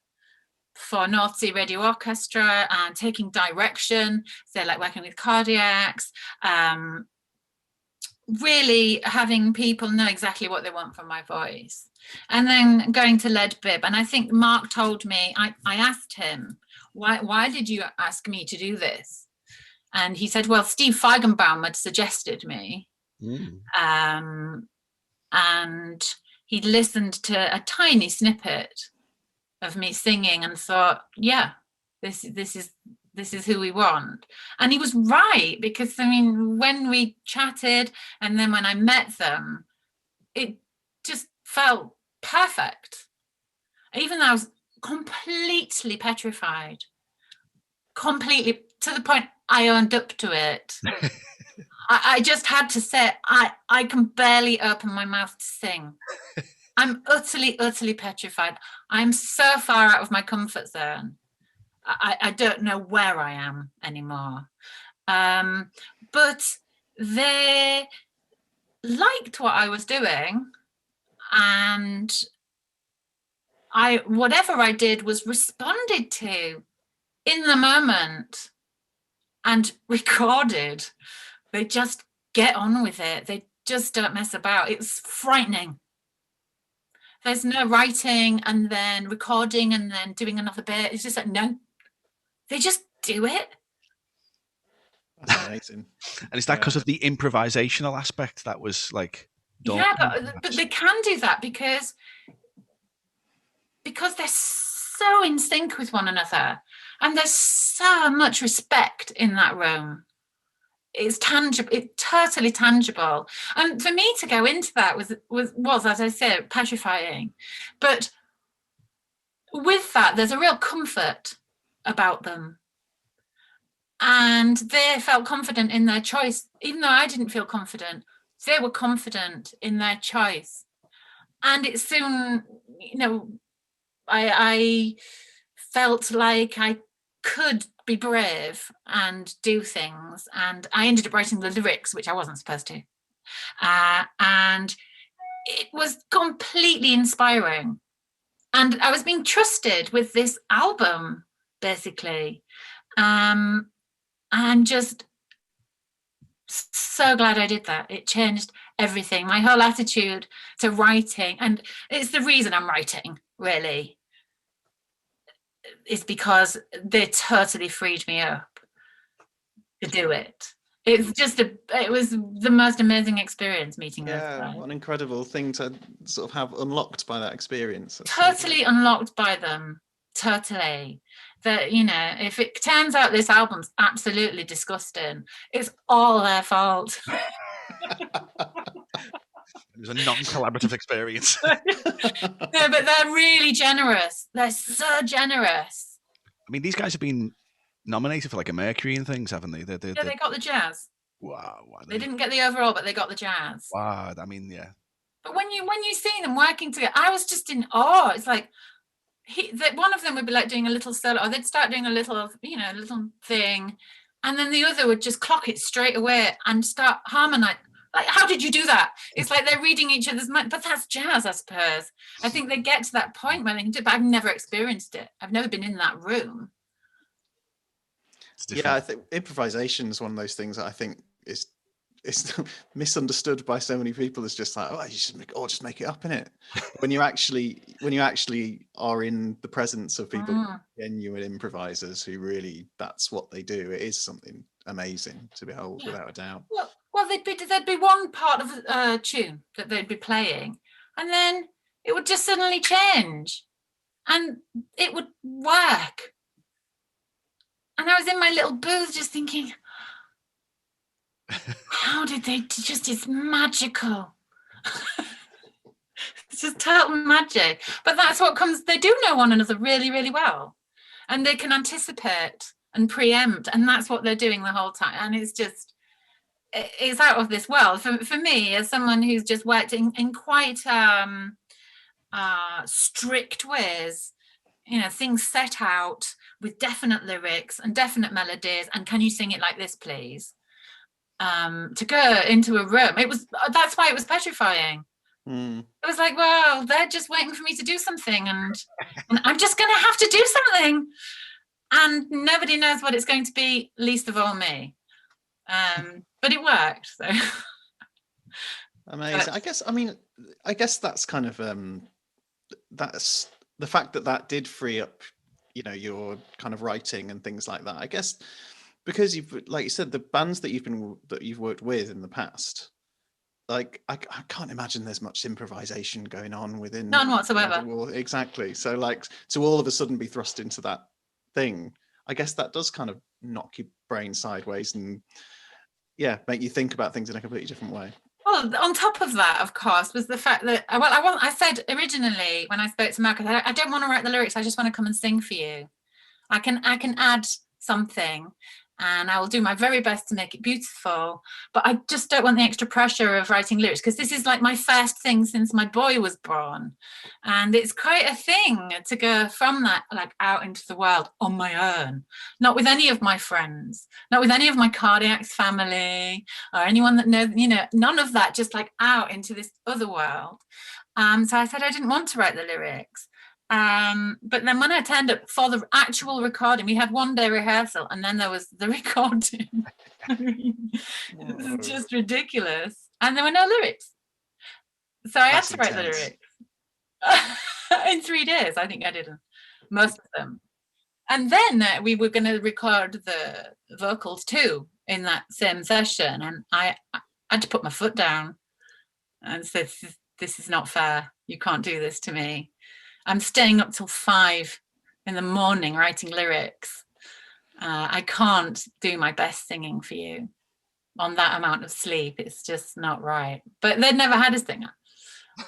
Speaker 3: for North Sea Radio Orchestra and taking direction, so like working with Cardiacs, really having people know exactly what they want from my voice. And then going to Lead Bib, and I think Mark told me, I asked him, why did you ask me to do this? And he said, well, Steve Feigenbaum had suggested me. And he'd listened to a tiny snippet of me singing and thought, yeah, this is who we want. And he was right, because I mean, when we chatted and then when I met them, it just felt perfect. Even though I was completely petrified, completely, to the point I owned up to it. I just had to say, I can barely open my mouth to sing. I'm utterly petrified. I'm so far out of my comfort zone. I don't know where I am anymore. But they liked what I was doing, and whatever I did was responded to in the moment and recorded. They just get on with it. They just don't mess about. It's frightening. There's no writing and then recording and then doing another bit. It's just like, no, they just do it.
Speaker 1: That's amazing.
Speaker 2: And is that because of the improvisational aspect that was like done?
Speaker 3: Yeah, but they can do that because they're so in sync with one another, and there's so much respect in that room. It's tangible. It's totally tangible. And for me to go into that was, as I said, petrifying. But with that, there's a real comfort about them. And they felt confident in their choice. Even though I didn't feel confident, they were confident in their choice. And it soon, I felt like I could be brave and do things, and I ended up writing the lyrics, which I wasn't supposed to, and it was completely inspiring, and I was being trusted with this album basically. I'm just so glad I did that. It changed everything, my whole attitude to writing, and it's the reason I'm writing, really, is because they totally freed me up to do it. It's just it was the most amazing experience meeting those guys.
Speaker 1: What an incredible thing to sort of have unlocked by that experience.
Speaker 3: Totally unlocked by them. Totally. That, if it turns out this album's absolutely disgusting, it's all their fault.
Speaker 2: It was a non-collaborative experience.
Speaker 3: No, but they're really generous. They're so generous.
Speaker 2: I mean, these guys have been nominated for like a Mercury and things, haven't they?
Speaker 3: They got the jazz.
Speaker 2: Wow.
Speaker 3: They didn't get the overall, but they got the jazz.
Speaker 2: Wow. I mean, yeah.
Speaker 3: But when you see them working together, I was just in awe. It's like one of them would be like doing a little solo, or they'd start doing a little thing, and then the other would just clock it straight away and start harmonizing Like, how did you do that? It's like they're reading each other's mind, but that's jazz, I suppose. I think they get to that point where they can do it, but I've never experienced it. I've never been in that room.
Speaker 1: Yeah, I think improvisation is one of those things that I think is misunderstood by so many people. It's just like, oh, you should just make it up in it. When you actually are in the presence of people, genuine improvisers who really, that's what they do. It is something amazing to behold, without a doubt.
Speaker 3: Well, there'd be one part of a tune that they'd be playing, and then it would just suddenly change, and it would work. And I was in my little booth just thinking, how did they just, it's magical. It's just total magic. But that's what comes, they do know one another really, really well. And they can anticipate and preempt, and that's what they're doing the whole time. And it's just, it's out of this world. For me, as someone who's just worked in quite strict ways, things set out with definite lyrics and definite melodies, and can you sing it like this, please? To go into a room, that's why it was petrifying. It was like, well, they're just waiting for me to do something, and I'm just going to have to do something, and nobody knows what it's going to be, least of all me. But it worked. So
Speaker 1: amazing. I guess that's kind of that's the fact that did free up, your kind of writing and things like that. I guess because you've, like you said, the bands that you've worked with in the past, like I can't imagine there's much improvisation going on within.
Speaker 3: None whatsoever.
Speaker 1: Exactly. So like to all of a sudden be thrust into that thing, I guess that does kind of knock your brain sideways and make you think about things in a completely different way.
Speaker 3: Well, on top of that, of course, was the fact that, I said originally when I spoke to Mark, I don't want to write the lyrics, I just want to come and sing for you. I can add something, and I will do my very best to make it beautiful, but I just don't want the extra pressure of writing lyrics, because this is like my first thing since my boy was born, and it's quite a thing to go from that like out into the world on my own, not with any of my friends, not with any of my Cardiacs family or anyone that knows, none of that, just like out into this other world. So I said I didn't want to write the lyrics. But then when I turned up for the actual recording, we had 1 day rehearsal, and then there was the recording. It was just ridiculous. And there were no lyrics. So I had to write the lyrics. In 3 days, I think I did most of them. And then we were going to record the vocals too in that same session. And I had to put my foot down and said, this is not fair. You can't do this to me. I'm staying up till 5 in the morning writing lyrics. I can't do my best singing for you on that amount of sleep. It's just not right. But they'd never had a singer,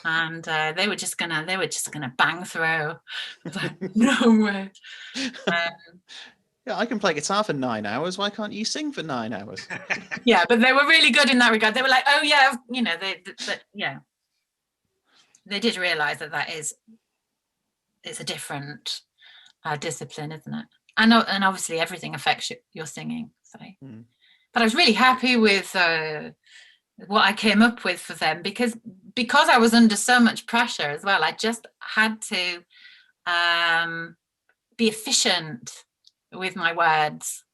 Speaker 3: and they were just gonna bang through. Like, no way.
Speaker 1: I can play guitar for 9 hours. Why can't you sing for 9 hours?
Speaker 3: Yeah, but they were really good in that regard. They were like, oh yeah, they did realise that it's a different discipline, isn't it? And obviously everything affects your singing. So, but I was really happy with what I came up with for them, because I was under so much pressure as well. I just had to be efficient with my words,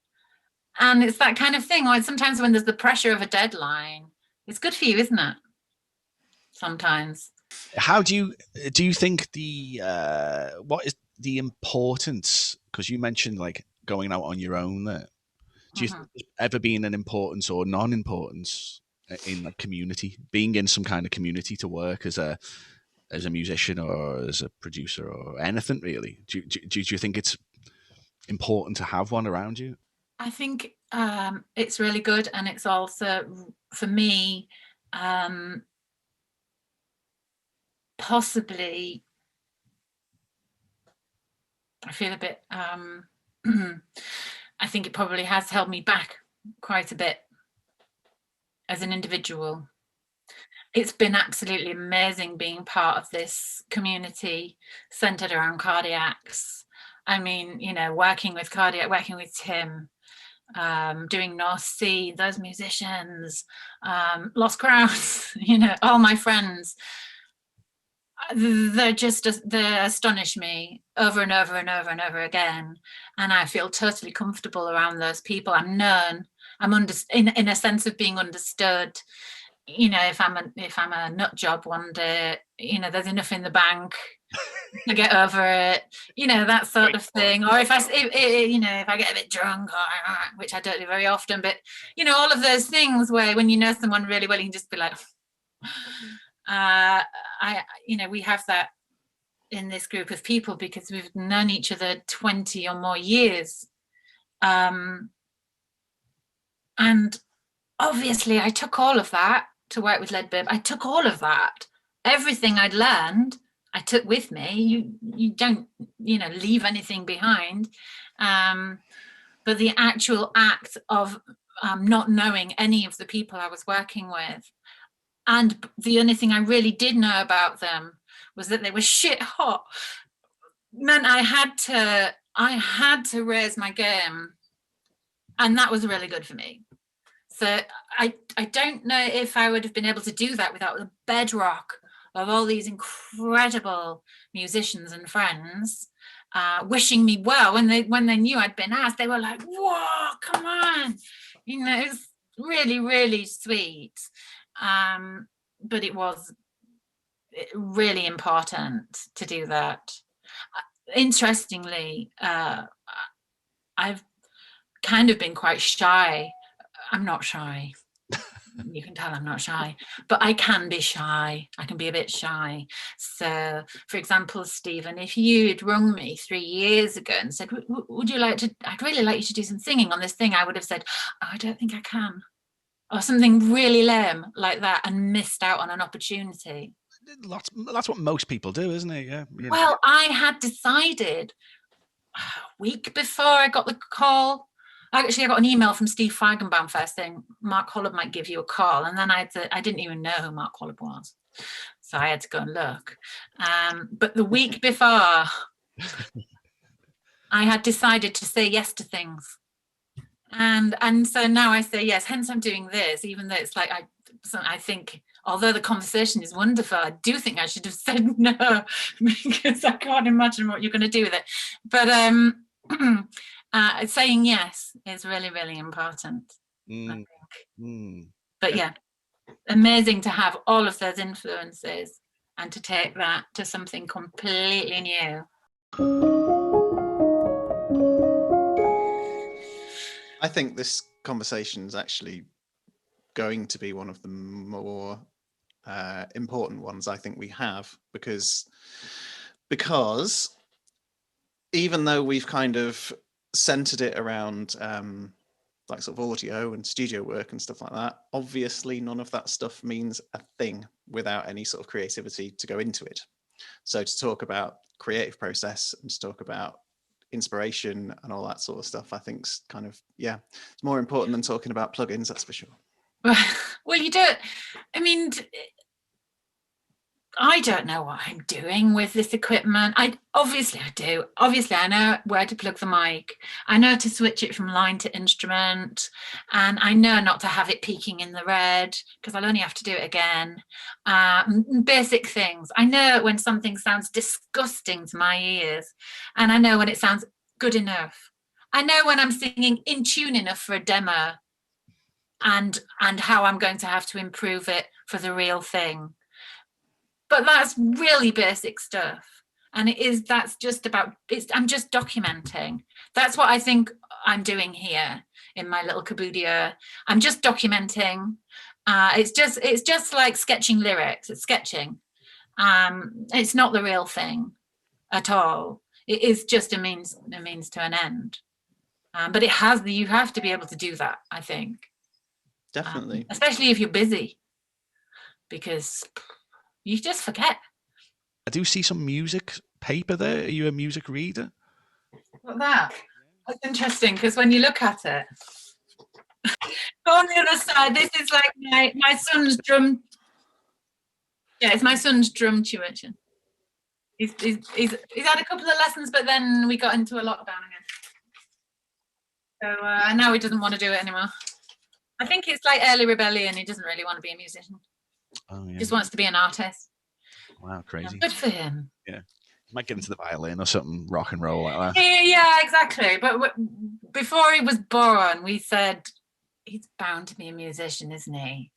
Speaker 3: and it's that kind of thing. Or sometimes when there's the pressure of a deadline, it's good for you, isn't it? Sometimes.
Speaker 2: How do you think what is the importance, because you mentioned like going out on your own there, do you think there's ever been an importance or non-importance in like community, being in some kind of community to work as a musician or as a producer or anything really? Do you think it's important to have one around you?
Speaker 3: I think it's really good, and it's also for me possibly, I feel a bit I think it probably has held me back quite a bit as an individual. It's been absolutely amazing being part of this community centered around Cardiacs. I mean, working with Tim, doing North Sea, those musicians, Lost Crowds, you know, all my friends, they astonish me over and over and over and over again, and I feel totally comfortable around those people. I'm known. I'm in a sense of being understood. You know, if I'm a nut job one day, you know, there's enough in the bank to get over it, you know, that sort of thing. Or if I get a bit drunk, which I don't do very often, but you know, all of those things where when you know someone really well, you can just be like, we have that in this group of people because we've known each other 20 or more years. And obviously I took all of that to work with Lead Babe. I took all of that. Everything I'd learned, I took with me. You don't, you know, leave anything behind. But the actual act of not knowing any of the people I was working with, and the only thing I really did know about them was that they were shit hot, meant I had to raise my game, and that was really good for me. So I don't know if I would have been able to do that without the bedrock of all these incredible musicians and friends wishing me well. When they knew I'd been asked, they were like, "Whoa, come on!" You know, it was really, really sweet. But it was really important to do that. Interestingly, I've kind of been quite shy. I'm not shy. You can tell I'm not shy, but I can be shy. I can be a bit shy. So, for example, Stephen, if you'd rung me 3 years ago and said, would you like to, I'd really like you to do some singing on this thing, I would have said, oh, I don't think I can. Or something really lame like that, and missed out on an opportunity.
Speaker 2: That's what most people do, isn't it? Yeah. You know.
Speaker 3: Well, I had decided a week before I got the call. Actually, I got an email from Steve Feigenbaum first saying Mark Holub might give you a call, and then I didn't even know who Mark Holub was, so I had to go and look. But the week before, I had decided to say yes to things, and so now I say yes. Hence, I'm doing this, even though it's like I think, although the conversation is wonderful, I do think I should have said no, because I can't imagine what you're going to do with it. But saying yes is really, really important, I think. But yeah, amazing to have all of those influences and to take that to something completely new.
Speaker 1: I think this conversation is actually going to be one of the more important ones I think we have, because even though we've kind of centered it around like sort of audio and studio work and stuff like that, obviously none of that stuff means a thing without any sort of creativity to go into it. So to talk about creative process and to talk about inspiration and all that sort of stuff, I think's kind of, yeah, it's more important than talking about plugins, that's for sure.
Speaker 3: Well, you don't, I mean, I don't know what I'm doing with this equipment. Obviously I do. Obviously I know where to plug the mic. I know to switch it from line to instrument, and I know not to have it peaking in the red because I'll only have to do it again. Basic things. I know when something sounds disgusting to my ears, and I know when it sounds good enough. I know when I'm singing in tune enough for a demo, and how I'm going to have to improve it for the real thing. But that's really basic stuff, and that's just about I'm just documenting. That's what I think I'm doing here in my little kabudio. I'm just documenting. It's just like sketching lyrics. It's sketching. It's not the real thing at all. It is just a means to an end. But you have to be able to do that, I think.
Speaker 1: Definitely.
Speaker 3: Especially if you're busy, because you just forget.
Speaker 2: I do see some music paper there. Are you a music reader?
Speaker 3: What's that? That's interesting, because when you look at it, on the other side, this is like my son's drum. Yeah, it's my son's drum tuition. He's had a couple of lessons, but then we got into a lockdown again. So now he doesn't want to do it anymore. I think it's like early rebellion. He doesn't really want to be a musician.
Speaker 2: Oh, yeah.
Speaker 3: He just wants to be an artist.
Speaker 2: Wow, crazy.
Speaker 3: Good for him.
Speaker 2: Yeah. Might get into the violin or something, rock and roll like that.
Speaker 3: Yeah, exactly. But before he was born, we said he's bound to be a musician, isn't he?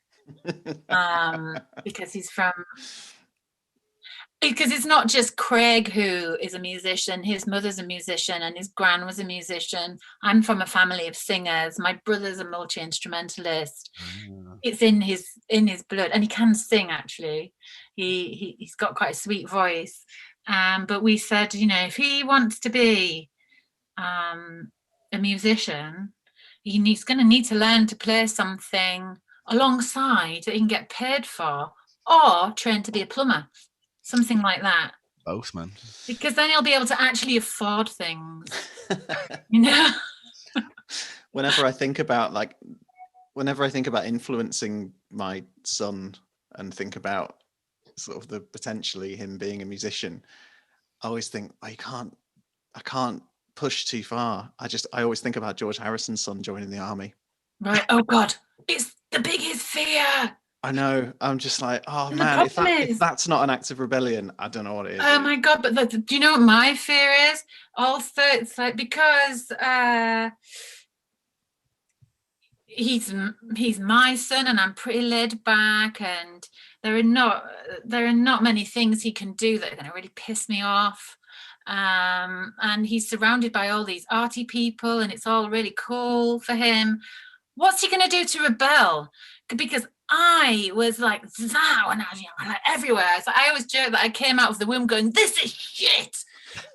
Speaker 3: Because it's not just Craig who is a musician. His mother's a musician and his gran was a musician. I'm from a family of singers. My brother's a multi-instrumentalist. It's in his blood, and he can sing. Actually, he's got quite a sweet voice. But we said, if he wants to be a musician, he's going to need to learn to play something alongside that he can get paid for, or train to be a plumber, something like that.
Speaker 2: Both, man.
Speaker 3: Because then he'll be able to actually afford things.
Speaker 1: Whenever I think about influencing my son and think about sort of the potentially him being a musician, I always think I can't push too far. I always think about George Harrison's son joining the army.
Speaker 3: Right. Oh God, it's the biggest fear.
Speaker 1: I know. I'm just like, oh man, if that's not an act of rebellion, I don't know what it is.
Speaker 3: Oh my God, but do you know what my fear is? Also, it's like, because he's my son and I'm pretty laid back, and there are not many things he can do that are going to really piss me off. And he's surrounded by all these arty people and it's all really cool for him. What's he going to do to rebel? Because I was like that when I was young, like everywhere. So I always joke that I came out of the womb going, "This is shit."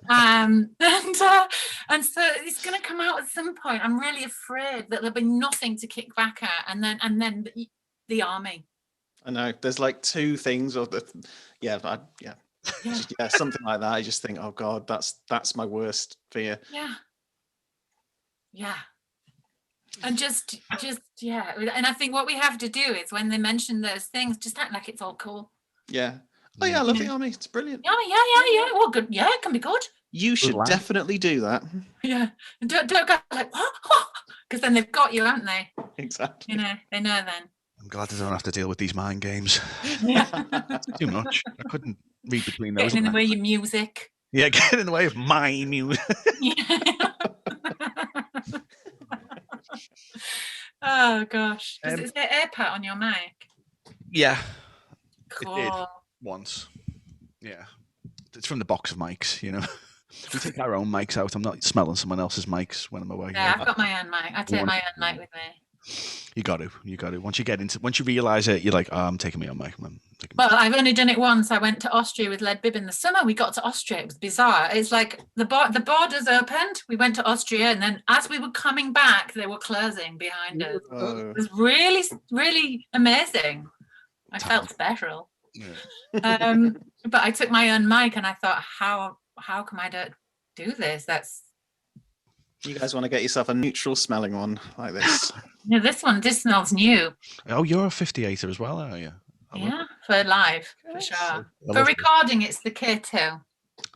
Speaker 3: And so it's going to come out at some point. I'm really afraid that there'll be nothing to kick back at, and then the army.
Speaker 1: I know. There's like two things, something like that. I just think, oh God, that's my worst fear.
Speaker 3: Yeah. And just and I think what we have to do is, when they mention those things, just act like it's all cool.
Speaker 1: Yeah. Oh yeah, I love the army. It's brilliant.
Speaker 3: Yeah. Well, good. Yeah, it can be good.
Speaker 1: You should definitely do that.
Speaker 3: Yeah. And don't go like, what? Because then they've got you, haven't they?
Speaker 1: Exactly.
Speaker 3: They know then.
Speaker 2: I'm glad I don't have to deal with these mind games.
Speaker 3: Yeah.
Speaker 2: Too much. I couldn't read between those.
Speaker 3: Getting in the way of your music.
Speaker 2: Yeah, getting in the way of my music.
Speaker 3: Yeah. Oh gosh. Is there air pat on your mic?
Speaker 2: Yeah.
Speaker 3: Cool.
Speaker 2: It did once. Yeah. It's from the box of mics, We take our own mics out. I'm not smelling someone else's mics when I'm away.
Speaker 3: Yeah, I've got my own mic. I take my own mic with me.
Speaker 2: You got to. Once you realise it, you're like, oh, I'm taking my own mic.
Speaker 3: Well, I've only done it once. I went to Austria with Led Bib in the summer. We got to Austria. It was bizarre. It's like the borders opened. We went to Austria, and then as we were coming back, they were closing behind us.
Speaker 1: Oh.
Speaker 3: It was really, really amazing. I felt special.
Speaker 2: Yeah.
Speaker 3: But I took my own mic, and I thought, how come I don't do this?
Speaker 1: You guys want to get yourself a neutral smelling one like this?
Speaker 3: No, this smells new.
Speaker 2: Oh, you're a 58er as well, are you?
Speaker 3: Yeah, for live, for sure. For recording, it's the K2.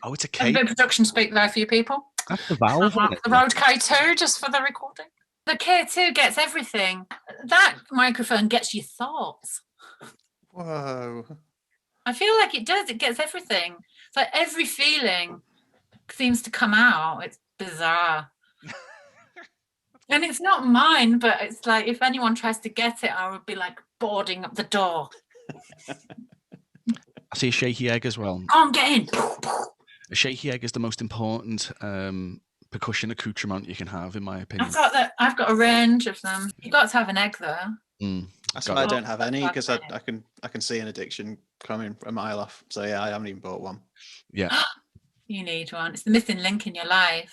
Speaker 2: Oh, it's a
Speaker 3: A
Speaker 2: K.
Speaker 3: bit of production speak there for you people.
Speaker 2: That's the valve.
Speaker 3: The Rode K2, just for the recording. The K2 gets everything. That microphone gets your thoughts.
Speaker 1: Whoa.
Speaker 3: I feel like it does. It gets everything. It's like every feeling seems to come out. It's bizarre. And it's not mine, but it's like, if anyone tries to get it, I would be like boarding up the door.
Speaker 2: I see a shaky egg as well.
Speaker 3: Go on, get in.
Speaker 2: A shaky egg is the most important percussion accoutrement you can have, in my opinion.
Speaker 3: I've got a range of them. You've got to have an egg, though.
Speaker 1: That's why I don't have any, because I can see an addiction coming a mile off. So yeah, I haven't even bought one.
Speaker 2: Yeah.
Speaker 3: You need one. It's the missing link in your life.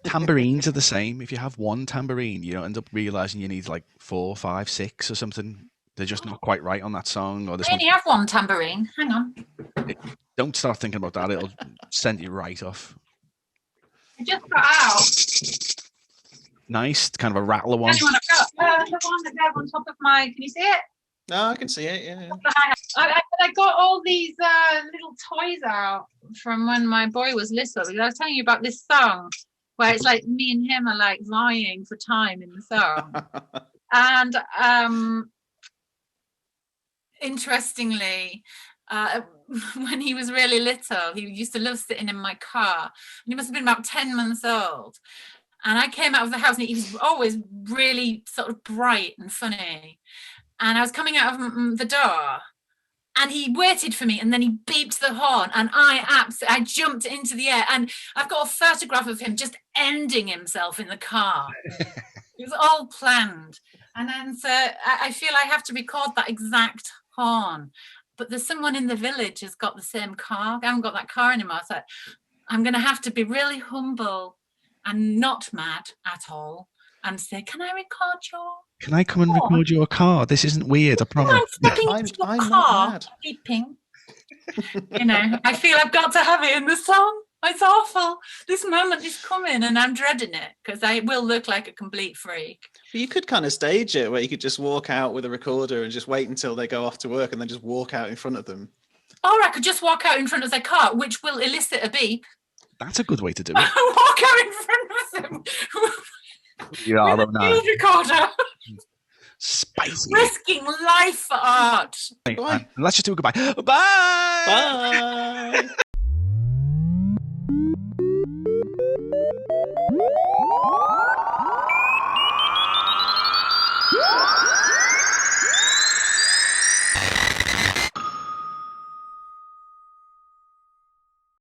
Speaker 2: Tambourines are the same. If you have one tambourine, you don't end up realising you need like 4, 5, 6 or something. They're just not quite right on that song. Or this
Speaker 3: I only have one tambourine. Hang on.
Speaker 2: Don't start thinking about that. It'll send you right off.
Speaker 3: I just got out.
Speaker 2: Nice. Kind of a rattler one.
Speaker 3: The one that goes on top of my... Can you see it?
Speaker 1: No, I can see it, yeah.
Speaker 3: I got all these little toys out from when my boy was little, because I was telling you about this song. where it's like me and him are like vying for time in the song. And interestingly, when he was really little, he used to love sitting in my car, and he must have been about 10 months old. And I came out of the house, and he was always really sort of bright and funny. And I was coming out of the door, and he waited for me, and then he beeped the horn, and I jumped into the air, and I've got a photograph of him just ending himself in the car. It was all planned. And then so I feel I have to record that exact horn. But there's someone in the village who's got the same car. I haven't got that car anymore. So I'm going to have to be really humble and not mad at all and say, can I record your...
Speaker 2: Can I come and record your car? This isn't weird, I promise.
Speaker 3: I'm stepping into your car, beeping. You know, I feel I've got to have it in the song. It's awful. This moment is coming, and I'm dreading it because I will look like a complete freak.
Speaker 1: But you could kind of stage it where you could just walk out with a recorder and just wait until they go off to work and then just walk out in front of them.
Speaker 3: Or I could just walk out in front of their car, which will elicit a beep.
Speaker 2: That's a good way to do it.
Speaker 3: Walk out in front of them.
Speaker 2: You are
Speaker 3: with a field recorder.
Speaker 2: Spicy.
Speaker 3: Risking life for art.
Speaker 2: Right, let's just do a goodbye. Bye.
Speaker 1: Bye.
Speaker 4: Woo!